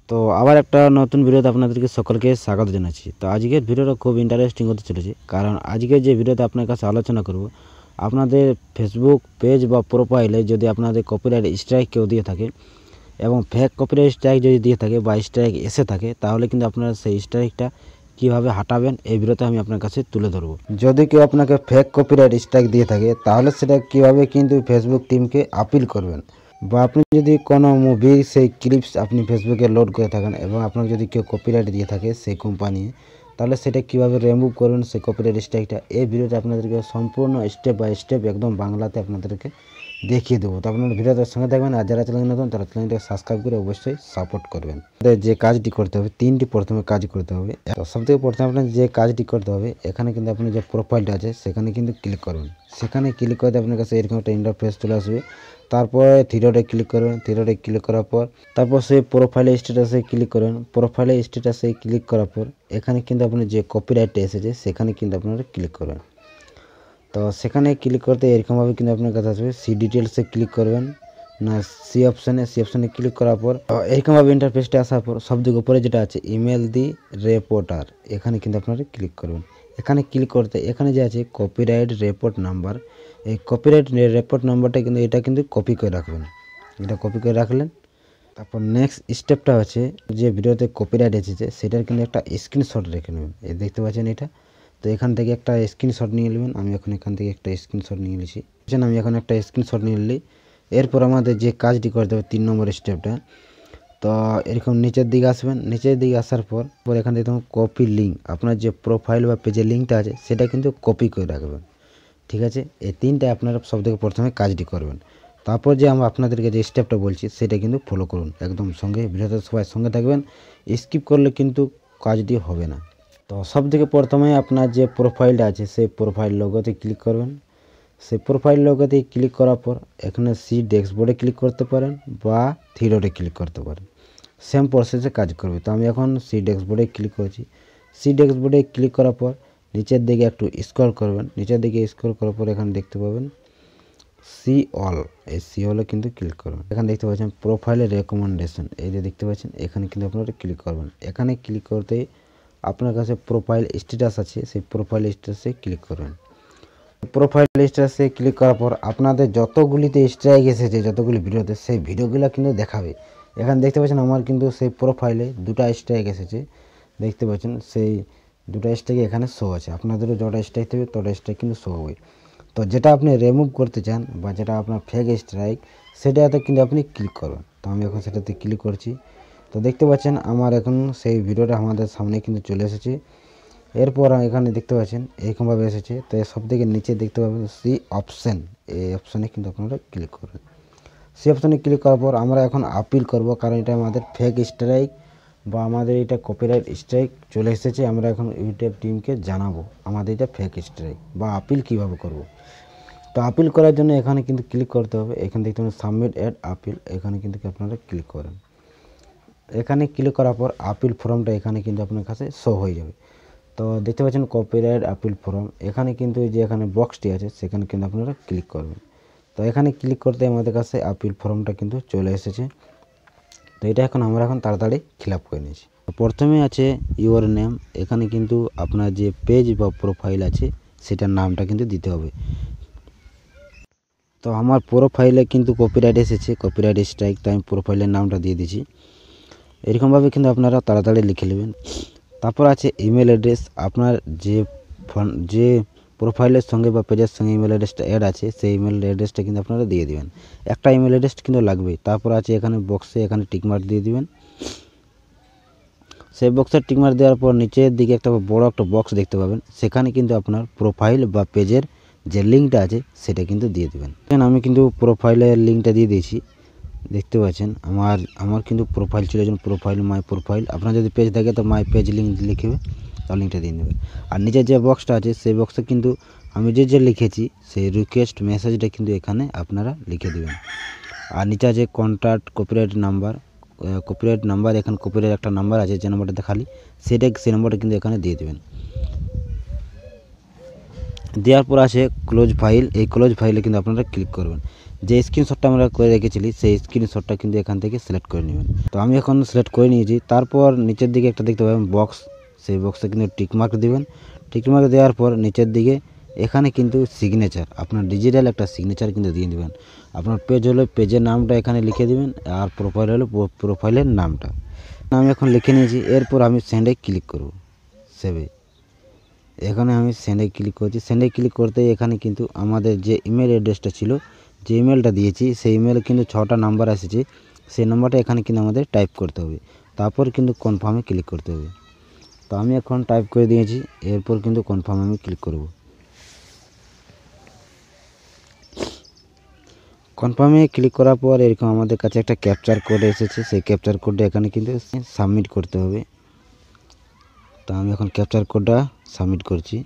তো আবার একটা নতুন ভিডিওতে আপনাদেরকে সকলকে স্বাগত জানাচ্ছি। তো আজকের ভিডিওটা খুব ইন্টারেস্টিং হতে চলেছে, কারণ আজকে যে ভিডিওতে আপনার কাছে আলোচনা করব, আপনাদের ফেসবুক পেজ বা প্রোফাইলে যদি আপনাদের কপিরাইট স্ট্রাইক কেউ দিয়ে থাকে এবং ফেক কপিরাইট স্ট্রাইক যদি দিয়ে থাকে বা স্ট্রাইক এসে থাকে, তাহলে কিন্তু আপনারা সেই স্ট্রাইকটা কীভাবে হাঁটাবেন এই ভিডিওতে আমি আপনার কাছে তুলে ধরবো। যদি কেউ আপনাকে ফেক কপিরাইট স্ট্রাইক দিয়ে থাকে, তাহলে সেটা কীভাবে কিন্তু ফেসবুক টিমকে আপিল করবেন, বা আপনি যদি কোনো মুভি সেই ক্লিপস আপনি ফেসবুকে লোড করে থাকেন এবং আপনাকে যদি কেউ কপিরাইট দিয়ে থাকে সেই কোম্পানি, তাহলে সেটা কীভাবে রিমুভ করবেন সেই কপিরাইট স্ট্রাইকটা, এই ভিডিওতে আপনাদেরকে সম্পূর্ণ স্টেপ বাই স্টেপ একদম বাংলাতে আপনাদেরকে দেখিয়ে দেবো। তো আপনারা ভিডিওটার সঙ্গে থাকবেন, আর যারা চ্যানেল নতুন তারা চ্যানেলটাকে সাবস্ক্রাইব করে অবশ্যই সাপোর্ট করবেন। যে কাজটি করতে হবে, তিনটি প্রথমে কাজ করতে হবে। তো সবথেকে প্রথমে আপনার যে কাজটি করতে হবে, এখানে কিন্তু আপনি যে প্রোফাইলটা আছে সেখানে কিন্তু ক্লিক করবেন। সেখানে ক্লিক করতে আপনার কাছে এরকম একটা ইন্টারফেস চলে আসবে। তারপরে থ্রিডটে ক্লিক করবেন। থ্রিডটে ক্লিক করার পর তারপর সেই প্রোফাইলে স্ট্যাটাসে ক্লিক করবেন। প্রোফাইলে স্ট্যাটাসে ক্লিক করার পর এখানে কিন্তু আপনি যে কপিরাইটটা এসেছে সেখানে কিন্তু আপনারা ক্লিক করবেন। তো সেখানে ক্লিক করতে এরকমভাবে কিন্তু আপনার কাছে আসবে। সি ডিটেলসে ক্লিক করবেন না, সি অপশানে ক্লিক করার পর এরকমভাবে ইন্টারফেসটা আসার পর সবদিকে উপরে যেটা আছে ইমেল দি রিপোর্টার, এখানে কিন্তু আপনারা ক্লিক করবেন। এখানে ক্লিক করতে এখানে যে আছে কপিরাইট রিপোর্ট নাম্বার, এই কপিরাইট রিপোর্ট নাম্বারটা কিন্তু এটা কিন্তু কপি করে রাখবেন। এটা কপি করে রাখলেন। তারপর নেক্সট স্টেপটা হচ্ছে যে ভিডিওতে কপিরাইট এসেছে সেটার কিন্তু একটা স্ক্রিনশট রেখে নেবেন। এই দেখতে পাচ্ছেন এটা। তো এখান থেকে একটা স্ক্রিনশট নিয়ে নেবেন। আমি এখন এখান থেকে একটা স্ক্রিনশট নিয়ে নিয়েছি। আমি এখন একটা স্ক্রিনশট নিয়ে নিলি। এরপর আমাদের যে কাজটি করতে হবে 3 নম্বর স্টেপটা, তো এরকম নিচের দিকে আসবেন। নিচের দিকে আসার পর এখান থেকে দেখুন কপি লিঙ্ক, আপনার যে প্রোফাইল বা পেজের লিঙ্কটা আছে সেটা কিন্তু কপি করে রাখবেন। ঠিক আছে, এই তিনটা আপনারা সবথেকে প্রথমে কাজটি করবেন। তারপর যে আমরা আপনাদেরকে যে স্টেপটা বলছি সেটা কিন্তু ফলো করুন একদম সঙ্গে, ভিডিওতে সবাই সঙ্গে থাকবেন। স্কিপ করলে কিন্তু কাজটি হবে না। তো সবথেকে প্রথমে আপনার যে প্রোফাইলটা আছে সেই প্রোফাইল লোগোতে ক্লিক করবেন। সেই প্রোফাইল লোগোতে ক্লিক করার পর এখানে সি ড্যাশবোর্ডে ক্লিক করতে পারেন বা থ্রিডটে ক্লিক করতে পারেন, সেম প্রসেসে কাজ করবে। তো আমি এখন সি ড্যাশবোর্ডে ক্লিক করেছি। সি ড্যাশবোর্ডে ক্লিক করার পর নিচের দিকে একটু স্ক্রল করবেন। নিচের দিকে স্ক্রল করার পর এখানে দেখতে পাবেন সি অল, এই সি অলে কিন্তু ক্লিক করবেন। এখানে দেখতে পাচ্ছেন প্রোফাইলের রেকমেন্ডেশন, এই যে দেখতে পাচ্ছেন এখানে কিন্তু আপনারা ক্লিক করবেন। এখানে ক্লিক করতেই আপনার কাছে প্রোফাইল স্ট্যাটাস আছে, সেই প্রোফাইল স্ট্যাটাসে ক্লিক করবেন। প্রোফাইল স্ট্যাটাসে ক্লিক করার পর আপনাদের যতগুলিতে স্ট্রাইক এসেছে, যতগুলি ভিডিওতে, সেই ভিডিওগুলো কিন্তু দেখাবে। এখানে দেখতে পাচ্ছেন আমার কিন্তু সেই প্রোফাইলে 2টা স্ট্রাইক এসেছে, দেখতে পাচ্ছেন সেই 2টা স্ট্রাইক এখানে শো আছে। আপনাদেরও যটা স্ট্রাইক থাকবে তটা স্ট্রাইক কিন্তু শো হবে। তো যেটা আপনি রিমুভ করতে চান বা যেটা আপনার ফেক স্ট্রাইক, সেটাতে কিন্তু আপনি ক্লিক করবেন। তো আমি এখন সেটাতে ক্লিক করছি। তো দেখতে পাচ্ছেন আমার এখন সেই ভিডিওটা আমাদের সামনে কিন্তু চলে এসেছে। এরপর এখানে দেখতে পাচ্ছেন এরকমভাবে এসেছে। তো সব থেকে নিচে দেখতে পাবেন সি অপশান, এই অপশানে কিন্তু আপনারা ক্লিক করবেন। সি অপশানে ক্লিক করার পর আমরা এখন আপিল করব, কারণ এটা আমাদের ফেক স্ট্রাইক বা আমাদের এটা কপিরাইট স্ট্রাইক চলে এসেছে। আমরা এখন ইউটিউব টিমকে জানাবো আমাদের এটা ফেক স্ট্রাইক বা আপিল কীভাবে করব। তো আপিল করার জন্য এখানে কিন্তু ক্লিক করতে হবে। এখানে দেখতে পাবেন সাবমিট অ্যাড আপিল, এখানে কিন্তু আপনারা ক্লিক করেন। এখানে ক্লিক করার পর আপিল ফর্মটা এখানে কিন্তু আপনার কাছে শো হয়ে যাবে। তো দেখতে পাচ্ছেন কপিরাইট আপিল ফর্ম, এখানে কিন্তু এই যে এখানে বক্সটি আছে সেখানে কিন্তু আপনারা ক্লিক করবেন। তো এখানে ক্লিক করতে আমাদের কাছে আপিল ফর্মটা কিন্তু চলে এসেছে। তো এটা আমরা তাড়াতাড়ি ফিল আপ করে নিয়েছি। প্রথমে আছে ইউর নেম, এখানে কিন্তু আপনার যে পেজ বা প্রোফাইল আছে সেটার নামটা কিন্তু দিতে হবে। তো আমার প্রোফাইলে কিন্তু কপিরাইট এসেছে, কপিরাইট স্ট্রাইক, তো আমি প্রোফাইলের নামটা দিয়ে দিয়েছি। এরকমভাবে কিন্তু আপনারা তাড়াতাড়ি লিখে নেবেন। তারপর আছে ইমেল অ্যাড্রেস, আপনার যে প্রোফাইলের সঙ্গে বা পেজের সঙ্গে ইমেল অ্যাড্রেসটা অ্যাড আছে সেই ইমেল অ্যাড্রেসটা কিন্তু আপনারা দিয়ে দেবেন। একটা ইমেল অ্যাড্রেস কিন্তু লাগবেই। তারপর আছে এখানে বক্সে এখানে টিকমার্ক দিয়ে দিবেন। সেই বক্সের টিকমার্ক দেওয়ার পর নিচের দিকে একটা বড় একটা বক্স দেখতে পাবেন, সেখানে কিন্তু আপনার প্রোফাইল বা পেজের যে লিঙ্কটা আছে সেটা কিন্তু দিয়ে দেবেন। আমি কিন্তু প্রোফাইলের লিঙ্কটা দিয়ে দিয়েছি, দেখতে পাচ্ছেন আমার কিন্তু প্রোফাইল ছিল, প্রোফাইল মাই প্রোফাইল। আপনার যদি পেজ থাকে তো মাই পেজ লিঙ্ক লিখবে, তার লিঙ্কটা দিয়ে দেবে। আর নিচে যে বক্সটা আছে সেই বক্সে কিন্তু আমি যে লিখেছি সেই রিকোয়েস্ট মেসেজটা কিন্তু এখানে আপনারা লিখে দেবেন। আর নিচে আছে কন্ট্যাক্ট কপিরাইট নাম্বার, এখানে কপিরাইট একটা নাম্বার আছে যে নাম্বারটা খালি সেই নাম্বারটা কিন্তু এখানে দিয়ে দেবেন। দেওয়ার পর আছে ক্লোজ ফাইল, এই ক্লোজ ফাইলে কিন্তু আপনারা ক্লিক করবেন। যে স্ক্রিনশটটা আমরা করে রেখেছিলি সেই স্ক্রিনশটটা কিন্তু এখান থেকে সিলেক্ট করে নেবেন। তো আমি এখন সিলেক্ট করে নিয়েছি। তারপর নিচের দিকে একটা দেখতে পাবেন বক্স, সেই বক্সে কিন্তু টিকমার্ক দিবেন। টিকমার্ক দেওয়ার পর নিচের দিকে এখানে কিন্তু সিগনেচার, আপনার ডিজিটাল একটা সিগনেচার কিন্তু দিয়ে দিবেন। আপনার পেজ হলে পেজের নামটা এখানে লিখে দিবেন, আর প্রোফাইল হলে প্রোফাইলের নামটা আমি এখন লিখে নিয়েছি। এরপর আমি সেন্ডে ক্লিক করব, সেভে। এখানে আমি সেন্ডে ক্লিক করছি। সেন্ডে ক্লিক করতে এখানে কিন্তু আমাদের যে ইমেল অ্যাড্রেসটা ছিল, যে ইমেলটা দিয়েছি সেই ইমেলে কিন্তু 6টা নাম্বার এসেছে, সেই নাম্বারটা এখানে কিন্তু আমাদের টাইপ করতে হবে। তারপর কিন্তু কনফার্মে ক্লিক করতে হবে। তো আমি এখন টাইপ করে দিয়েছি, এরপর কিন্তু কনফার্মে আমি ক্লিক করব। কনফার্মে ক্লিক করার পর এরকম আমাদের কাছে একটা ক্যাপচার কোড এসেছে, সেই ক্যাপচার কোডটা এখানে কিন্তু সাবমিট করতে হবে। তো আমি এখন ক্যাপচার কোডটা সাবমিট করছি।